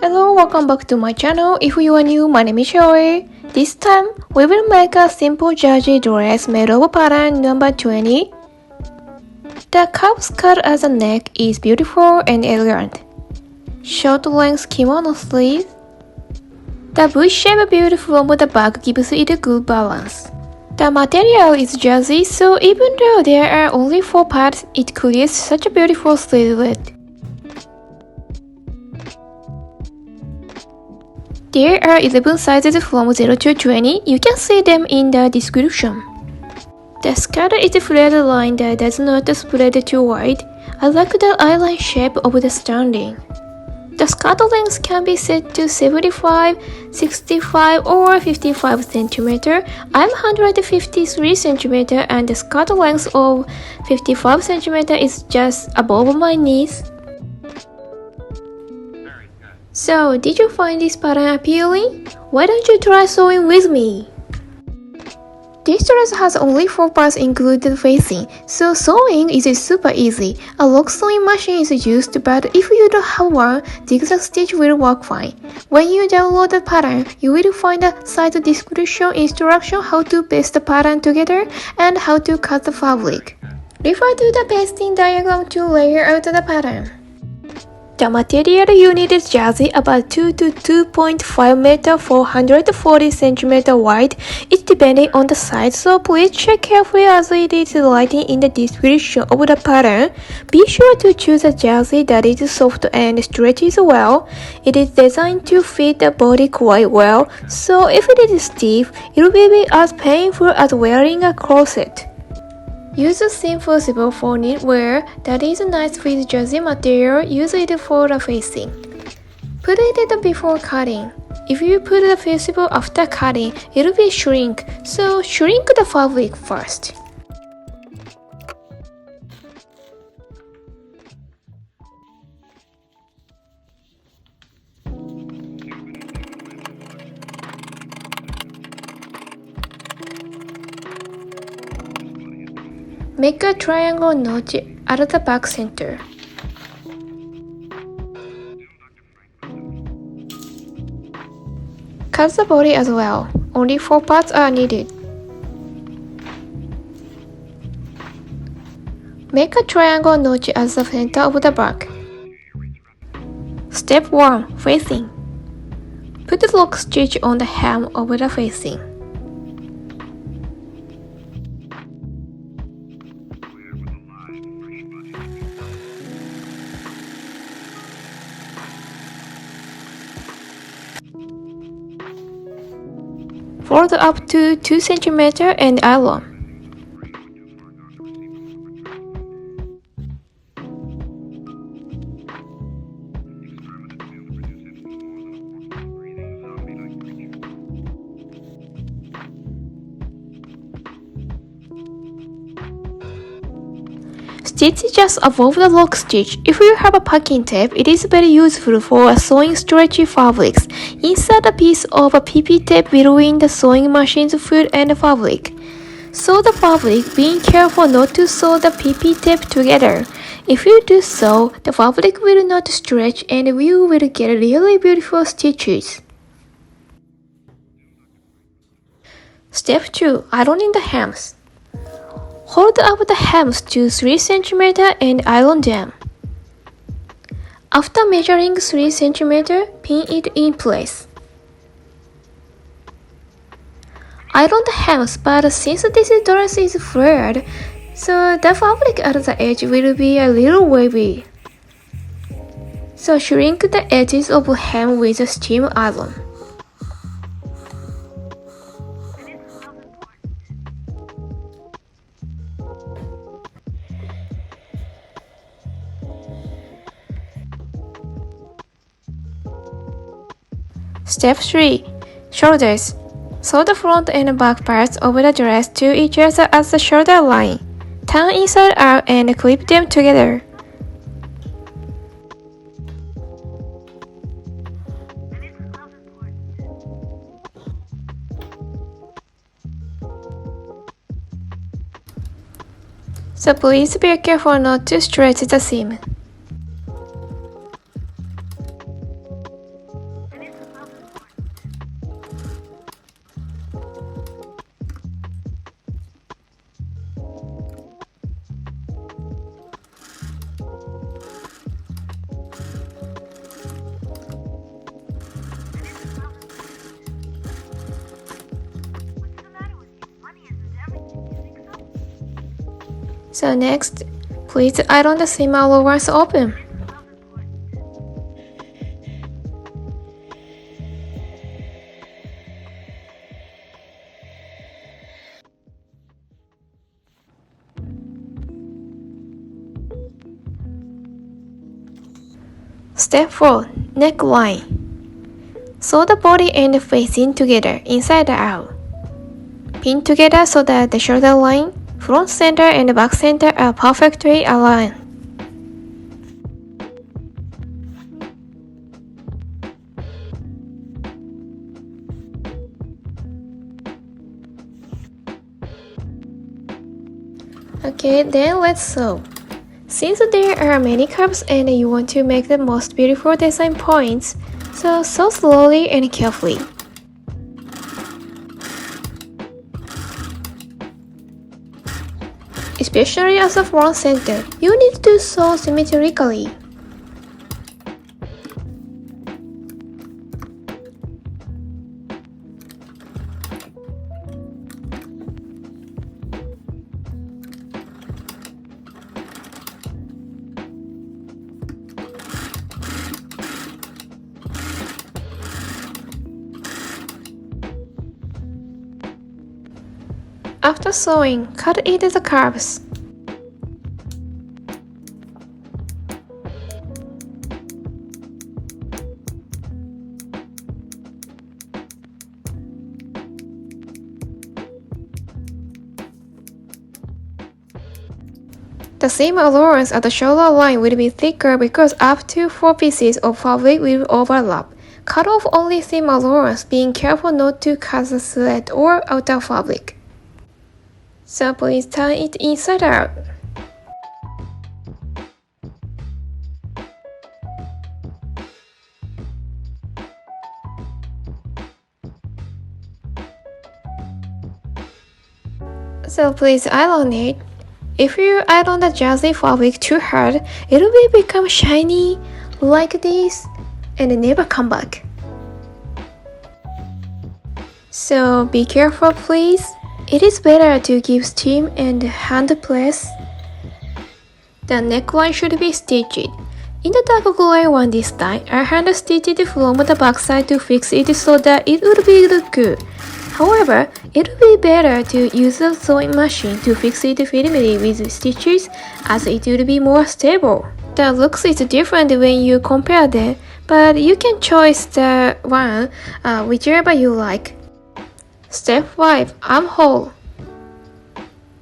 Hello, welcome back to my channel. If you are new, my name is Shoei. This time, we will make a simple jersey dress made of pattern number 20. The curved skirt as a neck is beautiful and elegant. Short length kimono sleeve. The V-shape build from the back gives it a good balance. The material is jersey, so even though there are only 4 parts, it creates such a beautiful silhouette. There are 11 sizes from 0 to 20. You can see them in the description. The skirt is a flared line that does not spread too wide. I like the eyeline shape of the standing. The skirt length can be set to 75, 65 or 55 cm. I'm 153 cm and the skirt length of 55 cm is just above my knees. So, did you find this pattern appealing? Why don't you try sewing with me? This dress has only 4 parts included facing, so sewing is super easy. A lock sewing machine is used, but if you don't have one, zigzag stitch will work fine. When you download the pattern, you will find a side description instruction how to paste the pattern together and how to cut the fabric. Refer to the pasting diagram to layer out the pattern. The material you need is jersey about 2 to 2.5 meter for 140 cm wide. It's depending on the size, so please check carefully as it is written in the description of the pattern. Be sure to choose a jersey that is soft and stretches well. It is designed to fit the body quite well, so if it is stiff, it will be as painful as wearing a corset. Use a thin fusible for knitwear that is nice with jersey material. Use it for the facing. Put it before cutting. If you put the fusible after cutting, it will be shrink, so shrink the fabric first. Make a triangle notch at the back center. Cut the body as well. Only 4 parts are needed. Make a triangle notch at the center of the back. Step 1. Facing. Put the lock stitch on the hem of the facing. Fold up to 2 cm and iron. Stitch just above the lock stitch. If you have a packing tape, it is very useful for sewing stretchy fabrics. Insert a piece of a PP tape between the sewing machine's foot and the fabric. Sew the fabric, being careful not to sew the PP tape together. If you do so, the fabric will not stretch and you will get really beautiful stitches. Step 2. Ironing the hems. Hold up the hems to 3 cm and iron them. After measuring 3 cm, pin it in place. Iron the hems, but since this dress is flared, so the fabric at the edge will be a little wavy. So shrink the edges of hem with a steam iron. Step 3. Shoulders. Sew the front and back parts of the dress to each other at the shoulder line. Turn inside out and clip them together. So please be careful not to stretch the seam. So next, please iron the seam allowance open. Step 4. Neckline. Sew the body and the facing together, inside out. Pin together so that the shoulder line, front center and the back center are perfectly aligned. Okay, then let's sew. Since there are many curves and you want to make the most beautiful design points, so sew slowly and carefully. Especially as a front center, you need to sew symmetrically. After sewing, cut it as curves. The seam allowance at the shoulder line will be thicker because up to 4 pieces of fabric will overlap. Cut off only seam allowance, being careful not to cut the thread or outer fabric. So please turn it inside out. So please iron it. If you iron the jersey fabric too hard, it will become shiny like this and never come back. So be careful please. It is better to give steam and hand press. The neckline should be stitched. In the dark gray one this time, I hand stitched it from the backside to fix it so that it would be look good. However, it would be better to use a sewing machine to fix it firmly with stitches as it would be more stable. The looks is different when you compare them, but you can choose the one whichever you like. Step 5. Armhole.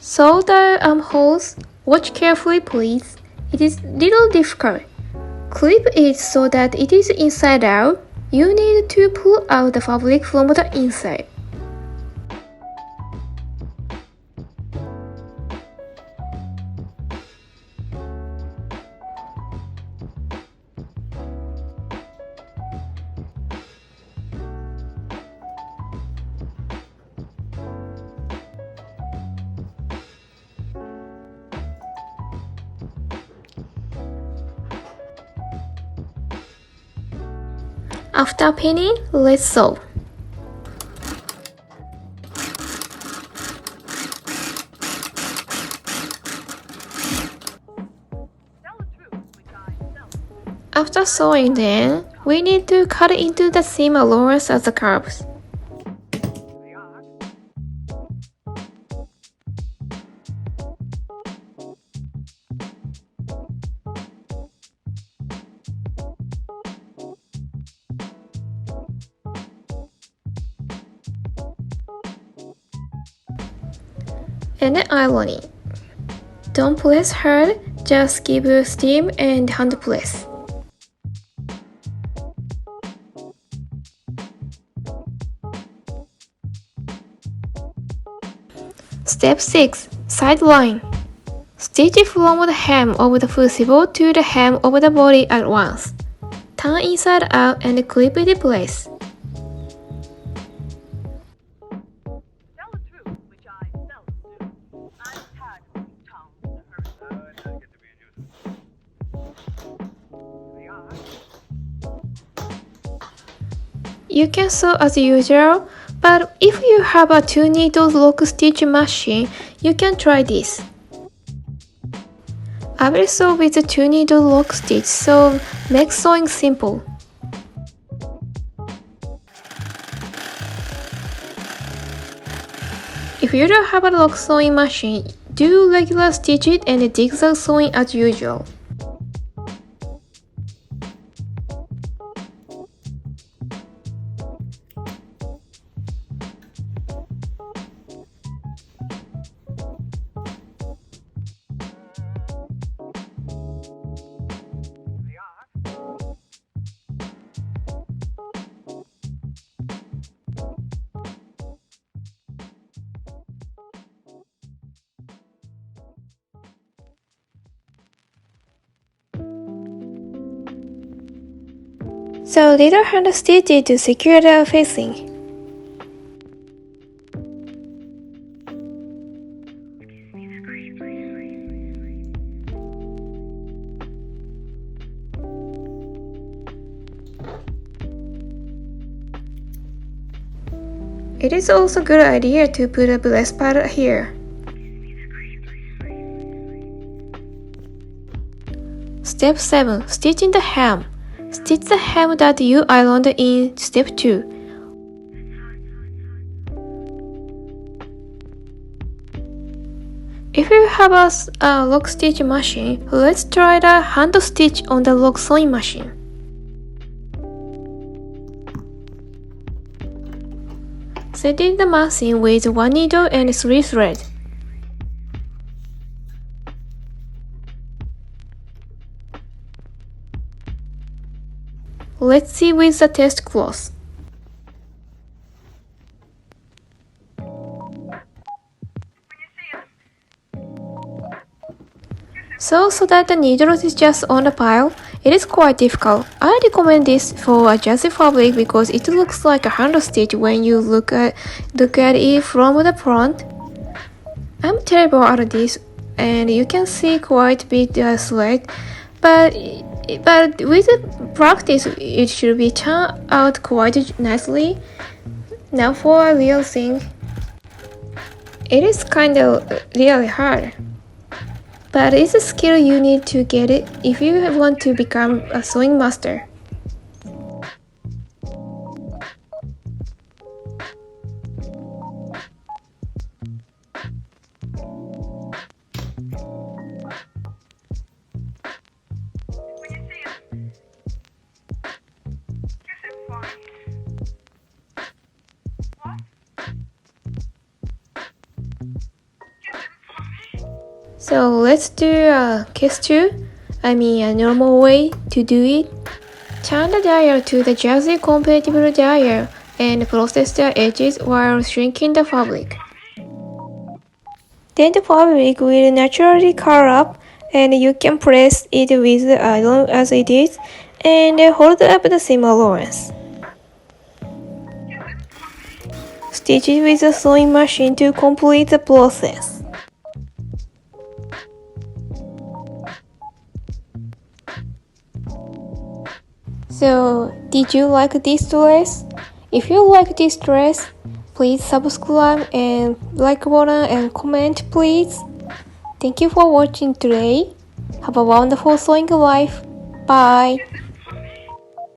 Sew the armholes. Watch carefully please. It is little difficult. Clip it so that it is inside out. You need to pull out the fabric from the inside. After pinning, let's sew. After sewing then, we need to cut into the seam allowance as the curves. And then ironing. Don't press hard, just give steam and hand press. Step 6. Side line. Stitch from the hem of the fusible to the hem of the body at once. Turn inside out and clip it in place. You can sew as usual, but if you have a 2-needle lock stitch machine, you can try this. I will sew with the 2-needle lock stitch, so make sewing simple. If you don't have a lock sewing machine, do regular stitches and zigzag sewing as usual. So little hand stitches to secure the facing. It is also a good idea to put a breast pad here. Step 7. Stitching the hem. Stitch the hem that you ironed in step 2. If you have a lock stitch machine, let's try the hand stitch on the lock sewing machine. Setting the machine with 1 needle and 3 threads. Let's see with the test cloth. So that the needle is just on the pile, it is quite difficult. I recommend this for a jersey fabric because it looks like a hand stitch when you look at it from the front. I'm terrible at this, and you can see quite a bit of thread, but with practice, it should be turned out quite nicely. Now for a real thing. It is kind of really hard, but it's a skill you need to get it if you want to become a sewing master. So let's do a case 2, a normal way to do it. Turn the dial to the jersey compatible dial and process the edges while shrinking the fabric. Then the fabric will naturally curl up and you can press it with the iron as it is and hold up the seam allowance. Stitch it with a sewing machine to complete the process. So, did you like this dress? If you like this dress, please subscribe and like button and comment please. Thank you for watching today. Have a wonderful sewing life. Bye.